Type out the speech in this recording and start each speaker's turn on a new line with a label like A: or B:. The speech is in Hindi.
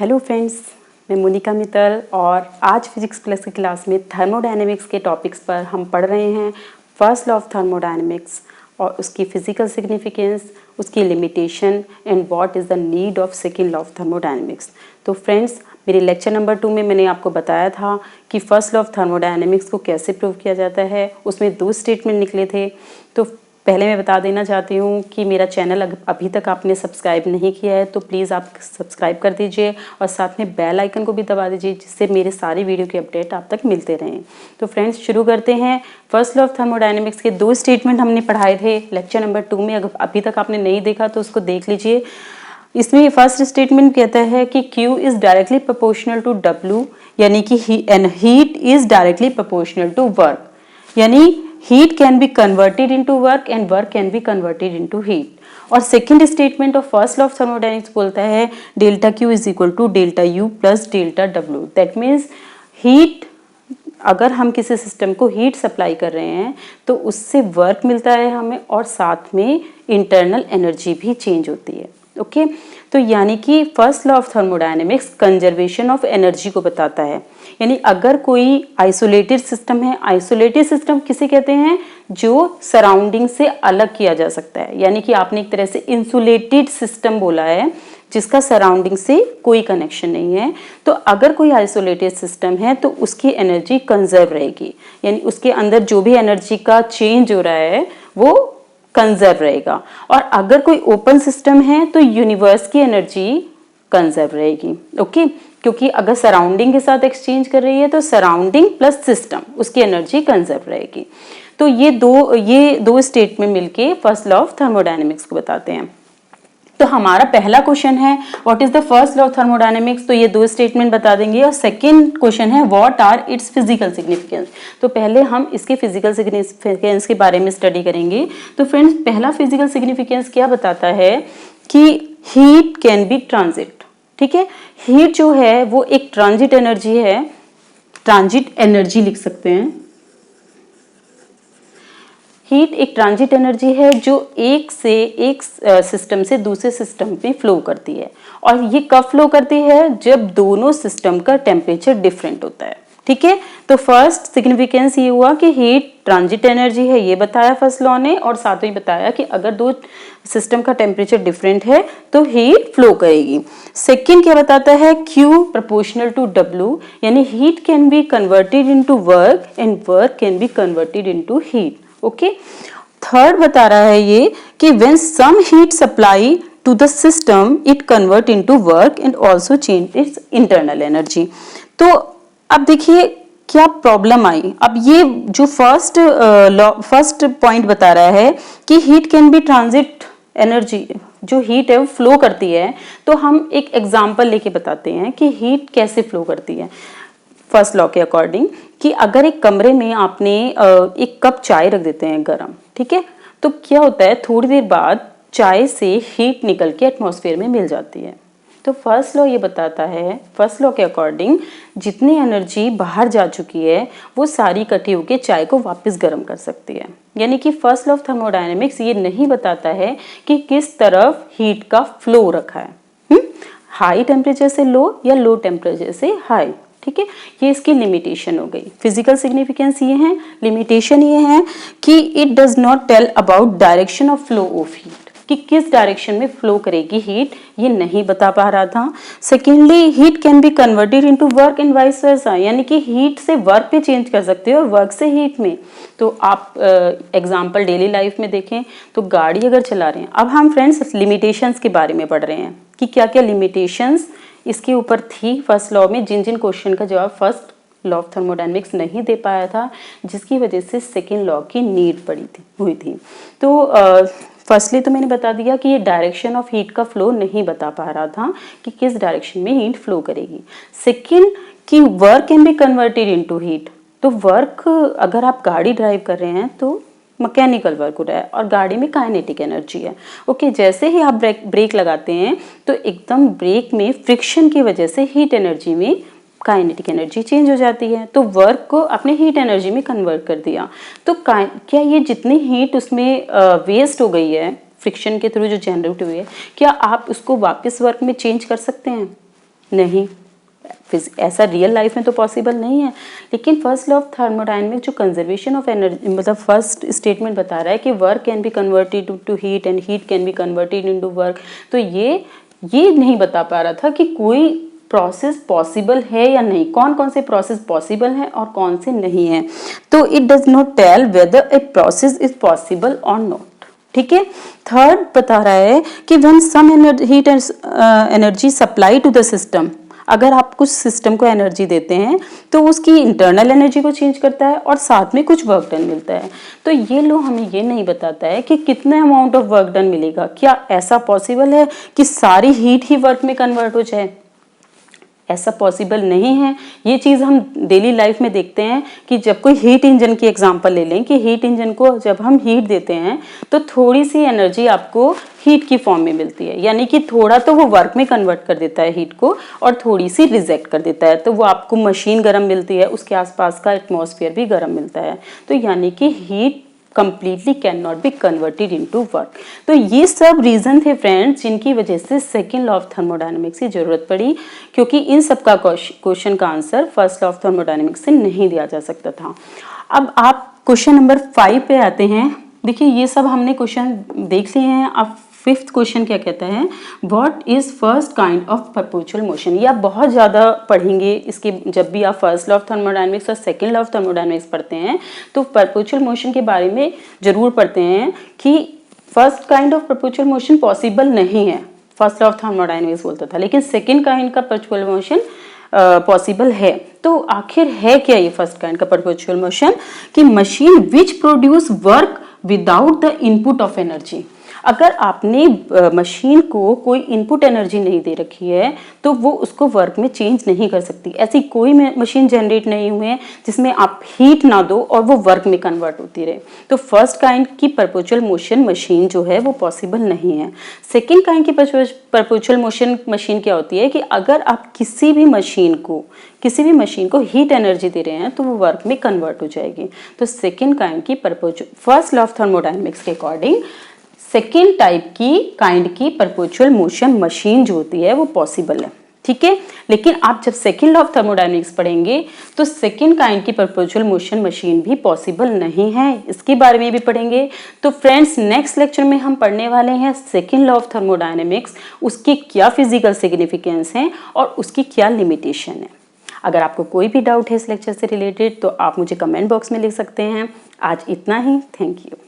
A: हेलो फ्रेंड्स, मैं मोनिका मित्तल और आज फिजिक्स प्लस की क्लास में थर्मोडायनेमिक्स के टॉपिक्स पर हम पढ़ रहे हैं फर्स्ट लॉ ऑफ थर्मोडायनेमिक्स और उसकी फिजिकल सिग्निफिकेंस, उसकी limitation and what is the need of second law of thermodynamics. तो फ्रेंड्स, मेरे लेक्चर नंबर 2 में मैंने आपको बताया था कि फर्स्ट लॉ ऑफ थर्मोडायनेमिक्स को कैसे प्रूव किया जाता है। उसमें 2 स्टेटमेंट निकले थे। तो पहले मैं बता देना चाहती हूँ कि मेरा चैनल अभी तक आपने सब्सक्राइब नहीं किया है तो प्लीज़ आप सब्सक्राइब कर दीजिए और साथ में बेल आइकन को भी दबा दीजिए, जिससे मेरे सारे वीडियो के अपडेट आप तक मिलते रहें। तो फ्रेंड्स, शुरू करते हैं। फर्स्ट लॉ ऑफ थर्मोडायनेमिक्स के 2 स्टेटमेंट हमने पढ़ाए थे लेक्चर नंबर 2 में। अगर अभी तक आपने नहीं देखा तो उसको देख लीजिए। इसमें फर्स्ट स्टेटमेंट कहता है कि Q is directly proportional to W, यानी कि heat is directly proportional to work, यानी heat can be converted into work and work can be converted into heat. और second statement of first law of thermodynamics बोलता है delta Q is equal to delta U plus delta W। That means heat, अगर हम किसी सिस्टम को हीट सप्लाई कर रहे हैं तो उससे वर्क मिलता है हमें और साथ में इंटरनल एनर्जी भी चेंज होती है। ओके, तो यानी कि first law of thermodynamics conservation of energy को बताता है। यानी अगर कोई आइसोलेटेड सिस्टम है, आइसोलेटेड सिस्टम किसे कहते हैं, जो सराउंडिंग से अलग किया जा सकता है। यानी कि आपने एक तरह से इंसुलेटेड सिस्टम बोला है जिसका सराउंडिंग से कोई कनेक्शन नहीं है। तो अगर कोई आइसोलेटेड सिस्टम है तो उसकी एनर्जी कंजर्व रहेगी, यानी उसके अंदर जो भी एनर्जी का चेंज हो रहा है वो कंजर्व रहेगा। और अगर कोई ओपन सिस्टम है तो यूनिवर्स की एनर्जी कंजर्व रहेगी। ओके, क्योंकि अगर सराउंडिंग के साथ एक्सचेंज कर रही है तो सराउंडिंग प्लस सिस्टम, उसकी एनर्जी कंजर्व रहेगी। तो ये दो स्टेटमेंट मिलके फर्स्ट लॉ ऑफ थर्मोडायनेमिक्स को बताते हैं। तो हमारा पहला क्वेश्चन है what is the first law of thermodynamics. तो ये 2 स्टेटमेंट बता देंगे। और सेकंड क्वेश्चन है what are its physical significance. तो पहले हम इसके फिजिकल सिग्निफिकेंस के बारे में स्टडी करेंगे। तो फ्रेंड्स, पहला फिजिकल सिग्निफिकेंस क्या बताता है कि हीट कैन बी ट्रांजिट। ठीक है, हीट जो है वो एक ट्रांजिट एनर्जी है, ट्रांजिट एनर्जी लिख सकते हैं। हीट एक ट्रांजिट एनर्जी है जो एक सिस्टम से दूसरे सिस्टम में फ्लो करती है। और ये कब फ्लो करती है, जब दोनों सिस्टम का टेम्परेचर डिफरेंट होता है। ठीक है, तो फर्स्ट सिग्निफिकेंस ये हुआ कि हीट ट्रांजिट एनर्जी है, ये बताया फर्स्ट लॉ ने। और साथ ही बताया कि अगर दो सिस्टम का टेम्परेचर डिफरेंट है तो हीट फ्लो करेगी। सेकेंड क्या बताता है, Q प्रोपोर्शनल टू W, यानी heat can be converted into work and work can be converted into heat. Okay, third बता रहा है ये कि when some heat supply to the system it convert into work and also change its internal energy. तो अब देखिए क्या प्रॉब्लम आई। अब ये जो फर्स्ट पॉइंट बता रहा है कि heat can B transit energy, जो हीट है वो फ्लो करती है। तो हम एक एग्जांपल लेके बताते हैं कि हीट कैसे फ्लो करती है फर्स्ट लॉ के अकॉर्डिंग। कि अगर एक कमरे में आपने एक कप चाय रख देते हैं गरम, ठीक है, तो क्या होता है थोड़ी देर बाद चाय से हीट निकल के एटमॉस्फेयर में मिल जाती है। तो फर्स्ट लॉ ये बताता है, फर्स्ट लॉ के अकॉर्डिंग जितनी एनर्जी बाहर जा चुकी है वो सारी इकट्ठी होकर चाय को वापस गर्म कर सकती है। यानी कि फर्स्ट लॉ ऑफ थर्मोडायनेमिक्स ये नहीं बताता है कि किस तरफ हीट का फ्लो रखा है, हाई टेम्परेचर से लो या लो टेम्परेचर से हाई। ठीक है, ये इसकी लिमिटेशन हो गई। फिजिकल सिग्निफिकेंस ये है, लिमिटेशन ये है कि it does not tell about direction of flow of heat, कि किस डायरेक्शन में फ्लो करेगी हीट, ये नहीं बता पा रहा था। Secondly, heat can be converted into work and vice versa, यानी कि हीट से वर्क पे चेंज कर सकते हो और वर्क से हीट में। तो आप एग्जाम्पल डेली लाइफ में देखें तो गाड़ी अगर चला रहे हैं, अब हम फ्रेंड्स लिमिटेशंस के बारे में पढ़ रहे हैं कि क्या क्या लिमिटेशंस इसके ऊपर थी फर्स्ट लॉ में, जिन जिन क्वेश्चन का जवाब फर्स्ट लॉ ऑफ थर्मोडायनेमिक्स नहीं दे पाया था, जिसकी वजह से सेकेंड लॉ की नीड हुई थी। तो फर्स्टली तो मैंने बता दिया कि ये डायरेक्शन ऑफ हीट का फ्लो नहीं बता पा रहा था कि किस डायरेक्शन में हीट फ्लो करेगी। सेकेंड कि work can be converted into heat. तो वर्क, अगर आप गाड़ी ड्राइव कर रहे हैं तो मैकेनिकल वर्क हो रहा है और गाड़ी में काइनेटिक एनर्जी है। ओके, जैसे ही आप ब्रेक लगाते हैं तो एकदम ब्रेक में फ्रिक्शन की वजह से हीट एनर्जी में काइनेटिक एनर्जी चेंज हो जाती है। तो वर्क को आपने हीट एनर्जी में कन्वर्ट कर दिया। तो क्या ये जितनी हीट उसमें वेस्ट हो गई है फ्रिक्शन के थ्रू जो जनरेट हुई है, क्या आप उसको वापस वर्क में चेंज कर सकते हैं? नहीं, ऐसा रियल लाइफ में तो पॉसिबल नहीं है। लेकिन फर्स्ट लॉ ऑफ थर्मोडायनेमिक्स जो कंजर्वेशन ऑफ एनर्जी, मतलब फर्स्ट स्टेटमेंट बता रहा है कि work can be converted to heat and heat can be converted into work, तो ये नहीं बता पा रहा था कि कोई प्रोसेस पॉसिबल है या नहीं, कौन कौन से प्रोसेस पॉसिबल हैं और कौन से नहीं है। तो it does not tell whether a process is possible और नॉट। ठीक है। थर्ड बता रहा है कि when some heat energy supply to the system, अगर आप कुछ सिस्टम को एनर्जी देते हैं तो उसकी इंटरनल एनर्जी को चेंज करता है और साथ में कुछ वर्क डन मिलता है। तो ये लो हमें ये नहीं बताता है कि कितने अमाउंट ऑफ वर्क डन मिलेगा। क्या ऐसा पॉसिबल है कि सारी हीट ही वर्क में कन्वर्ट हो जाए? ऐसा पॉसिबल नहीं है। ये चीज़ हम डेली लाइफ में देखते हैं कि जब कोई हीट इंजन की एग्जांपल ले लें कि हीट इंजन को जब हम हीट देते हैं तो थोड़ी सी एनर्जी आपको हीट की फॉर्म में मिलती है, यानी कि थोड़ा तो वो वर्क में कन्वर्ट कर देता है हीट को और थोड़ी सी रिजेक्ट कर देता है, तो वो आपको मशीन गर्म मिलती है, उसके आसपास का एटमॉस्फेयर भी गर्म मिलता है। तो यानी कि heat completely cannot be converted into work। तो ये सब रीजन थे फ्रेंड्स जिनकी वजह से सेकेंड लॉ ऑफ थर्मोडायनेमिक्स की जरूरत पड़ी, क्योंकि इन सब का क्वेश्चन का answer first law of thermodynamics से नहीं दिया जा सकता था। अब आप क्वेश्चन नंबर 5 पे आते हैं। देखिए ये सब हमने क्वेश्चन देख लिए हैं। अब फिफ्थ क्वेश्चन क्या कहता है, what is first kind of perpetual motion. ये आप बहुत ज़्यादा पढ़ेंगे इसके, जब भी आप फर्स्ट लॉ ऑफ थर्मोडायनेमिक्स और सेकेंड लॉ ऑफ थर्मोडायनेमिक्स पढ़ते हैं तो परपेचुअल मोशन के बारे में जरूर पढ़ते हैं कि first kind of perpetual motion possible नहीं है, फर्स्ट लॉ ऑफ थर्मोडायनेमिक्स बोलता था, लेकिन सेकेंड काइंड का परपेचुअल मोशन पॉसिबल है। तो आखिर है क्या ये फर्स्ट काइंड का परपेचुअल मोशन, कि machine which produce work without the input of energy. अगर आपने मशीन को कोई इनपुट एनर्जी नहीं दे रखी है तो वो उसको वर्क में चेंज नहीं कर सकती। ऐसी कोई मशीन जनरेट नहीं हुई है जिसमें आप हीट ना दो और वो वर्क में कन्वर्ट होती रहे। तो फर्स्ट काइंड की परपेचुअल मोशन मशीन जो है वो पॉसिबल नहीं है। सेकेंड काइंड की परपेचुअल मोशन मशीन क्या होती है कि अगर आप किसी भी मशीन को हीट एनर्जी दे रहे हैं तो वो वर्क में कन्वर्ट हो जाएगी। तो सेकेंड काइंड की फर्स्ट लॉ ऑफ थर्मोडायनेमिक्स के अकॉर्डिंग सेकेंड टाइप की काइंड की परपेचुअल मोशन मशीन जो होती है वो पॉसिबल है। ठीक है। लेकिन आप जब सेकेंड लॉ ऑफ थर्मोडायनेमिक्स पढ़ेंगे तो सेकेंड काइंड की परपेचुअल मोशन मशीन भी पॉसिबल नहीं है, इसके बारे में भी पढ़ेंगे। तो फ्रेंड्स नेक्स्ट लेक्चर में हम पढ़ने वाले हैं सेकेंड लॉ ऑफ थर्मोडायनेमिक्स, उसकी क्या फिजिकल सिग्निफिकेंस है और उसकी क्या लिमिटेशन है। अगर आपको कोई भी डाउट है इस लेक्चर से रिलेटेड तो आप मुझे कमेंट बॉक्स में लिख सकते हैं। आज इतना ही, थैंक यू।